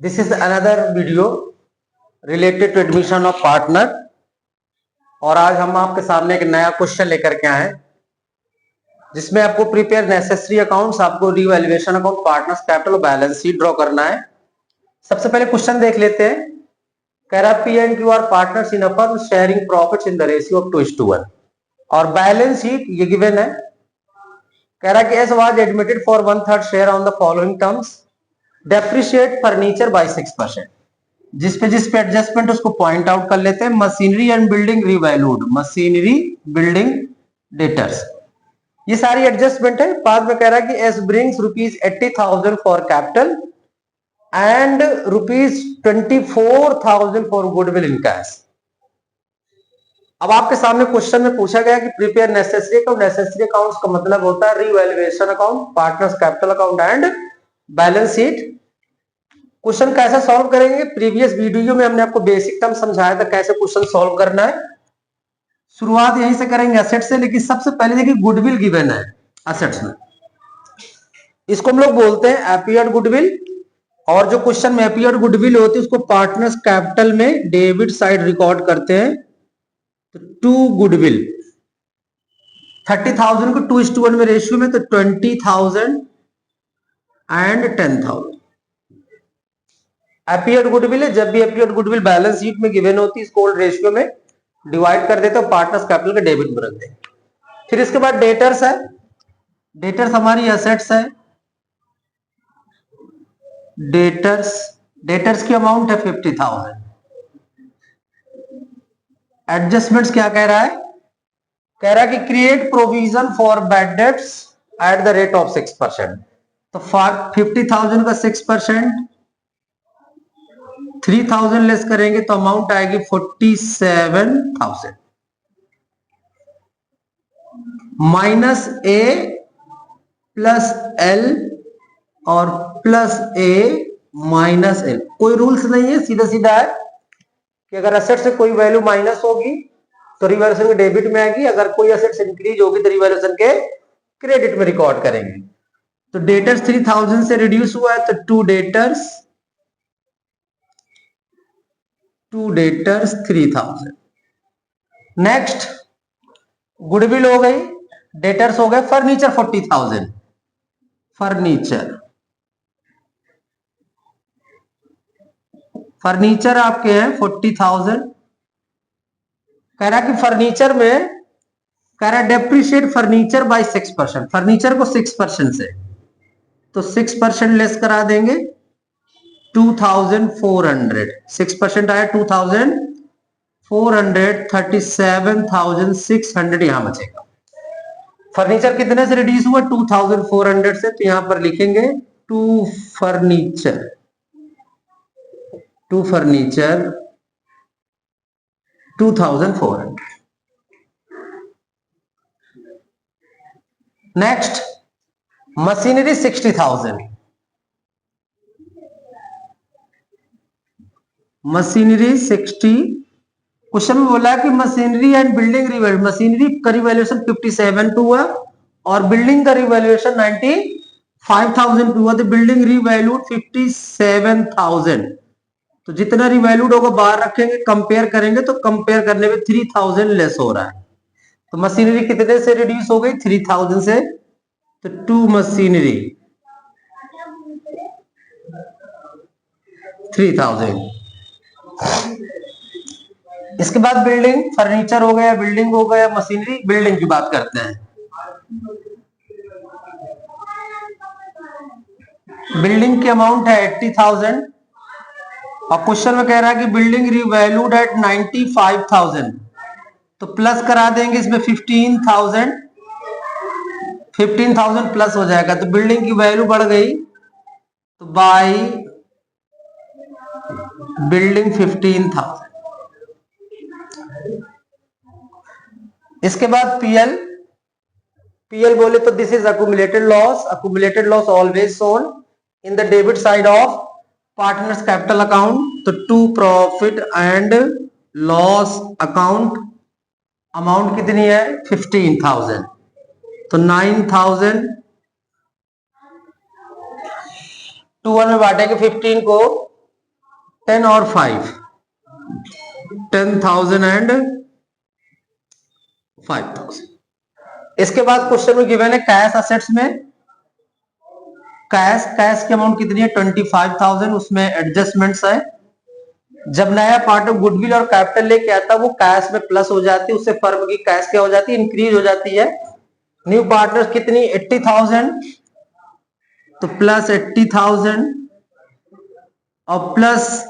This is another video related to admission of partner। और आज हम आपके सामने एक नया क्वेश्चन लेकर के आए जिसमें आपको प्रिपेयर नेसेसरी अकाउंट्स, आपको रिवैल्यूएशन अकाउंट, पार्टनर्स कैपिटल और बैलेंस शीट ड्रॉ करना है। सबसे पहले क्वेश्चन देख लेते हैं। कह रहा P and Q R partners in a firm sharing profits in the ratio of 2:1 और बैलेंस शीट ये गिवन है। कह रहा कि S was admitted for 1/3 share on the following terms, depreciate furniture bye 6%। जिस पे एडजस्टमेंट उसको पॉइंट आउट कर लेते हैं। Machinery and building revalued, machinery building debtors, ये सारी एडजस्टमेंट है। बाद में कह रहा है कि S brings ₹80,000 for capital and ₹24,000 for goodwill in cash. अब आपके सामने क्वेश्चन में पूछा गया कि prepare necessary account. Necessary accounts का मतलब होता है revaluation account, partners capital account and balance sheet. Question कैसे सॉल्व करेंगे? प्रीवियस वीडियो में हमने आपको बेसिक टर्म समझाया था कैसे क्वेश्चन सॉल्व करना है। शुरुआत यहीं से करेंगे एसेट से, लेकिन सबसे पहले देखिए गुडविल गिवन है एसेट्स में। इसको हम लोग बोलते हैं एपियर्ड गुडविल, और जो क्वेश्चन में एपियर्ड गुडविल होती है उसको पार्टनर्स कैपिटल में डेबिट साइड रिकॉर्ड करते हैं। तो टू गुडविल 30,000 को 2:1 में रेशियो में, तो 20,000 एंड 10,000 एपियर्ड गुडविल है। जब भी एपियर्ड गुडविल बैलेंस शीट में गिवन होती है इसको ओल्ड रेशियो में डिवाइड कर देते हैं, पार्टनर्स कैपिटल के डेबिट में रख देंगे। फिर इसके बाद डेटर्स है। डेटर्स हमारी एसेट्स है। डेटर्स की अमाउंट है 50,000। एडजस्टमेंट्स क्या कह रहा है? कह रहा है कि create provision for bad debts at the rate of 6%। तो 50,000 का 6%, 3,000 लेस करेंगे तो अमाउंट आएगी 47,000 माइनस ए प्लस एल और प्लस ए माइनस एल। कोई रूल्स नहीं है, सीधा सीधा है कि अगर एसेट से कोई वैल्यू माइनस होगी तो रिवैल्यूएशन के डेबिट में आएगी, अगर कोई एसेट से इंक्रीज होगी तो रिवैल्यूएशन के क्रेडिट में रिकॉर्ड करेंगे। तो डेटर्स 3,000 से रिड्यूस हुआ है, तो टू डेटर्स 3,000। नेक्स्ट गुडविल हो गई, डेटर्स हो गए। फर्नीचर 40,000, फर्नीचर आपके हैं 40,000। कह रहा कि फर्नीचर में कह रहा डेप्रिशिएट फर्नीचर बाय 6%। फर्नीचर को 6% से, तो 6% लेस करा देंगे 2,400। 6% आया 2,400, 37,600 यहां बचेगा। फर्नीचर कितने से रिड्यूस हुआ? 2,400 से, तो यहां पर लिखेंगे to furniture 2,400। Next machinery 60,000। Machinery 60। Question में बोला कि machinery and building revalue, machinery का रिवैल्यूएशन 57 हुआ और बिल्डिंग का रिवैल्यूएशन 95,000 हुआ। तो बिल्डिंग रिवैल्यूड 57,000, तो जितना रिवैल्यूड होगा बाहर रखेंगे, कंपेयर करेंगे तो कंपेयर करने में 3,000 लेस हो रहा है। तो मशीनरी कितने से रिड्यूस हो गई? 3,000 से, तो टू मशीनरी 3,000। इसके बाद बिल्डिंग, फर्नीचर हो गया, बिल्डिंग हो गया, मशीनरी। बिल्डिंग की बात करते हैं। बिल्डिंग की अमाउंट है 80,000 और क्वेश्चन में कह रहा है कि बिल्डिंग रिवैल्यूड एट 95,000, तो प्लस करा देंगे इसमें 15,000 प्लस हो जाएगा, तो बिल्डिंग की वैल्यू बढ़ गई, तो बाय बिल्डिंग 15,000। इसके बाद पीएल बोले तो this is accumulated loss. Accumulated loss always shown in the debit side of partners capital account. तो to profit and loss account amount कितनी है? 15,000, तो 9,000 2 में बांटेंगे 15 को, 10 और 5, 10,000 एंड 5,000। इसके बाद क्वेश्चन में गिवन है कैश असेट्स में कैश की अमाउंट कितनी है 25,000, उसमें एडजस्टमेंट्स है। जब नया पार्टनर गुडविल और कैपिटल लेके आता है वो कैश में प्लस हो जाती है, उससे फर्म की कैश क्या हो जाती है, इंक्रीज हो जाती है। न्यू पार्टनर कितनी 80,000, तो प्लस 80,000 और प्लस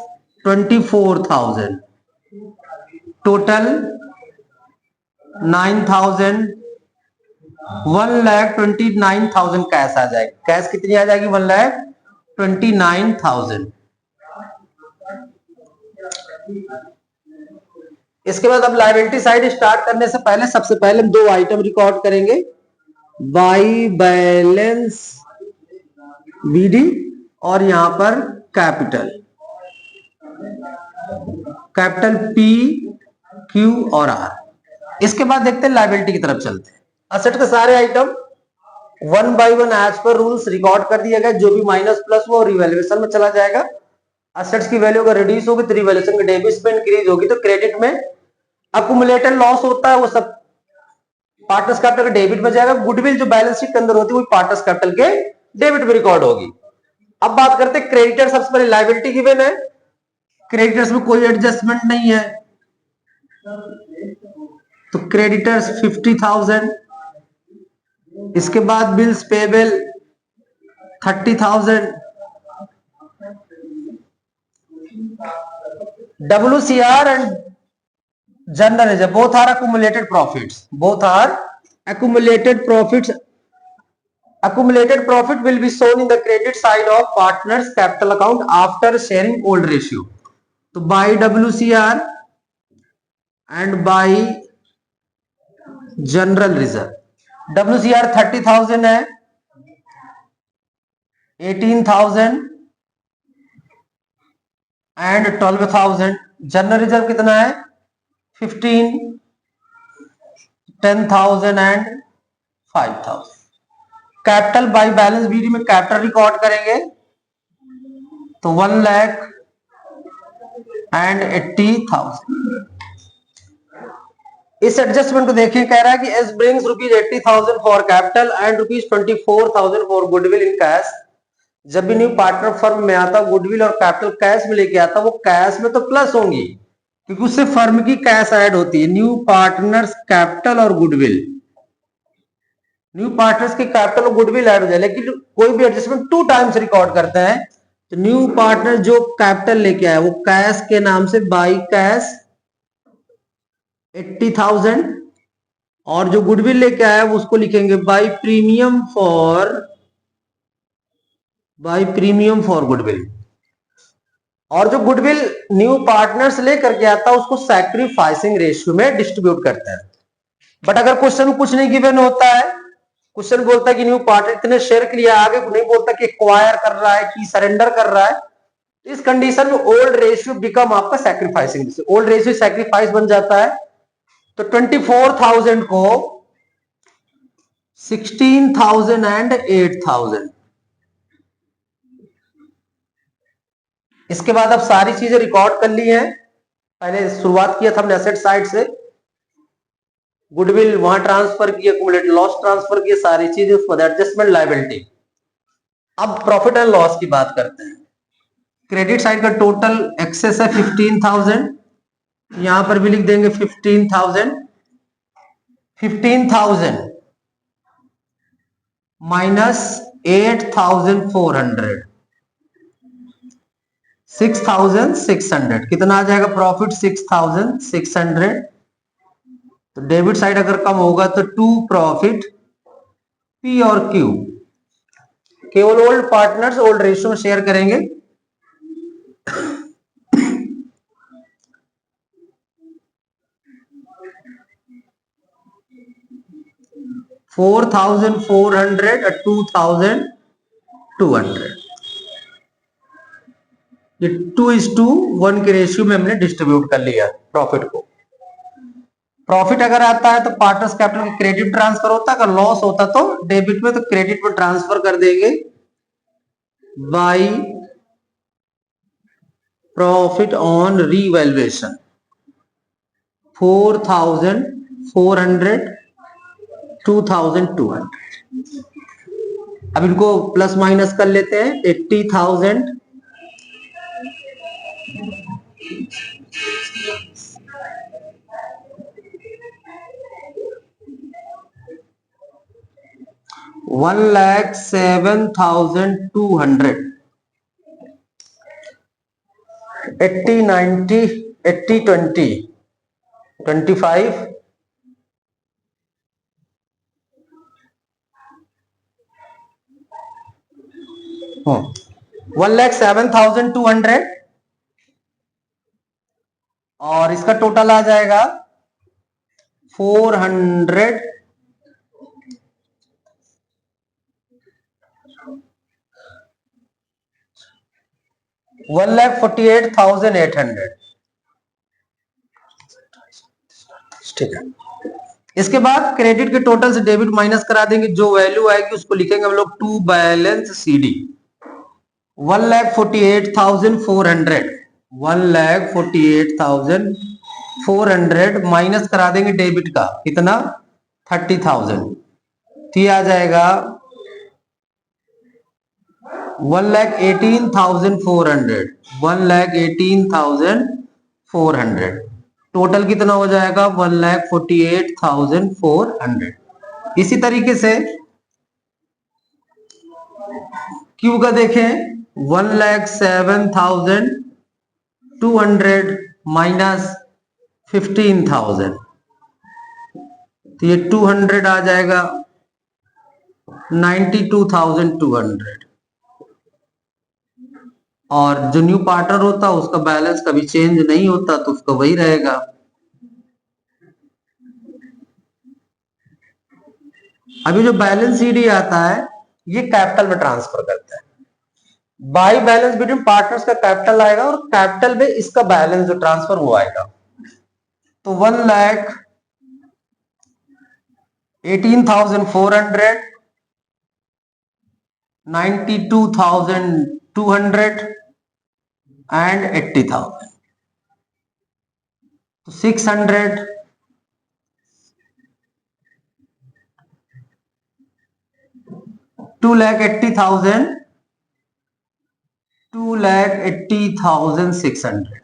24,000, टोटल 9,000, 1,29,000 कैश आ जाएगी। कैश कितनी आ जाएगी 1,29,000। इसके बाद अब लायबिलिटी साइड स्टार्ट करने से पहले सबसे पहले हम 2 आइटम रिकॉर्ड करेंगे, बाई बैलेंस बीडी और यहां पर कैपिटल पी क्यू और आर। इसके बाद देखते हैं लायबिलिटी की तरफ चलते हैं। असेट के सारे item 1 by 1 as per rules record कर दिया गया, जो भी माइनस प्लस वो रिवैल्यूएशन में चला जाएगा। असेट्स की वैल्यू अगर रिड्यूस होगी तो रिवैल्यूएशन के डेबिट में इंक्रीज होगी तो क्रेडिट में। अक्यूमुलेटेड लॉस होता है वो सब पार्टनर्स कैपिटल के डेबिट में जाएगा। गुडविल जो बैलेंस शीट के अंदर होती है वो पार्टनर्स कैपिटल के डेबिट में रिकॉर्ड होगी। अब बात करते हैं क्रेडिटर। सबसे पहले लायबिलिटी गिवन है, क्रेडिटर्स में कोई एडजस्टमेंट नहीं है तो क्रेडिटर्स 50,000। इसके बाद bills payable 30,000। WCR and general reserve both are accumulated profits, both are accumulated profits. Accumulated profit will be shown in the credit side of partners capital account after sharing old ratio. तो by WCR and by general reserve. WCR 30,000 है, 18,000 and 12,000। General reserve कितना है 15, 10,000 and 5,000। Capital by balance BD में capital record करेंगे तो 1,80,000। इस adjustment को देखिए, कह रहा है कि S brings ₹80,000 for capital and ₹24,000 for goodwill in cash. जब भी न्यू पार्टनर फर्म में आता गुडविल और कैपिटल कैश में लेके आता वो कैश में तो प्लस होंगी क्योंकि उससे फर्म की कैश ऐड होती है। न्यू पार्टनर्स कैपिटल और गुडविल, न्यू पार्टनर्स के कैपिटल और गुडविल ऐड हो जाए, लेकिन कोई भी एडजस्टमेंट 2 टाइम्स रिकॉर्ड करते हैं। तो न्यू पार्टनर जो कैपिटल लेके आया वो कैश के नाम से बाई कैश 80,000 और जो गुडविल लेके आया वो उसको लिखेंगे बाई प्रीमियम फॉर गुडविल। और जो गुडविल न्यू पार्टनर्स लेकर के आता है उसको सैक्रिफाइसिंग रेशियो में डिस्ट्रीब्यूट करते हैं। बट अगर क्वेश्चन कुछ नहीं गिवन होता है, क्वेश्चन बोलता है कि न्यू पार्टनर इतने शेयर के लिए, आगे नहीं बोलता कि एक्वायर कर रहा है कि सरेंडर कर रहा है, इस कंडीशन में ओल्ड रेशियो बिकम आपका sacrificing ratio. Old ratio sacrifice बन जाता है तो 24,000 को 16,000 एंड 8,000। इसके बाद अब सारी चीजें रिकॉर्ड कर ली हैं। पहले शुरुआत किया था हमने एसेट साइड से, गुडविल वहां ट्रांसफर किया, एक्यूमुलेटेड लॉस ट्रांसफर किया, सारी चीजें, उसके बाद एडजस्टमेंट लायबिलिटी। अब प्रॉफिट एंड लॉस की बात करते हैं। क्रेडिट साइड का टोटल एक्सेस है 15,000, यहां पर भी लिख देंगे 15,000 माइनस 8,400 6,600 कितना आ जाएगा प्रॉफिट 6,600। तो डेबिट साइड अगर कम होगा तो टू प्रॉफिट पी और क्यू। केवल ओल्ड पार्टनर्स ओल्ड रेशियो में शेयर करेंगे। $4,400 और 2,200, ये 2:1 के रेशियो में हमने डिस्ट्रीब्यूट कर लिया प्रॉफिट को। प्रॉफिट अगर आता है तो पार्टनर्स कैपिटल में क्रेडिट ट्रांसफर होता है, अगर लॉस होता तो डेबिट में, तो क्रेडिट में ट्रांसफर कर देंगे। By profit on revaluation 4,400 2,200। अब इनको प्लस माइनस कर लेते हैं। 80,000 1,07,200 80 90 80 20 25 1,07,200 और इसका टोटल आ जाएगा 400 1,48,800। ठीक है। इसके बाद क्रेडिट के टोटल से डेबिट माइनस करा देंगे, जो वैल्यू आएगी उसको लिखेंगे हम लोग टू बैलेंस सीडी। 1,48,400 1,48,400 माइनस करा देंगे डेबिट का कितना 30,000, तो ये आ जाएगा 1,18,400 1,18,400। टोटल कितना हो जाएगा 1,48,400। इसी तरीके से क्यू का देखें 1,07,200 माइनस 15,000, तो ये 200 आ जाएगा 92,200। और जो न्यू पार्टनर होता है उसका बैलेंस कभी चेंज नहीं होता, तो उसका वही रहेगा। अभी जो बैलेंस सीडी आता है ये कैपिटल में ट्रांसफर करता है। बाई बैलेंस बिटवीन पार्टनर्स का कैपिटल आएगा और कैपिटल में इसका बैलेंस जो ट्रांसफर वो आएगा। तो 1,18,400 92,200 and 80,000, तो 600 2,80,000 2,80,600।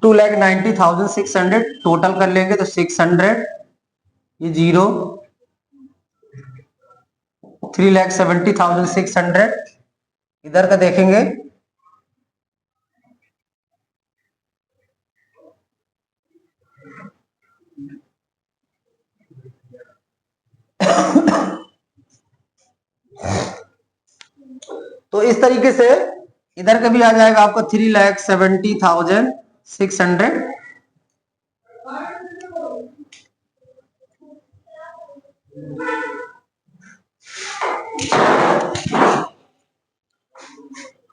टू 2,90,600 टोटल कर लेंगे तो 600, ये 0 3,70,600। इधर का देखेंगे तो इस तरीके से इधर का भी आ जाएगा आपको 3,70,600।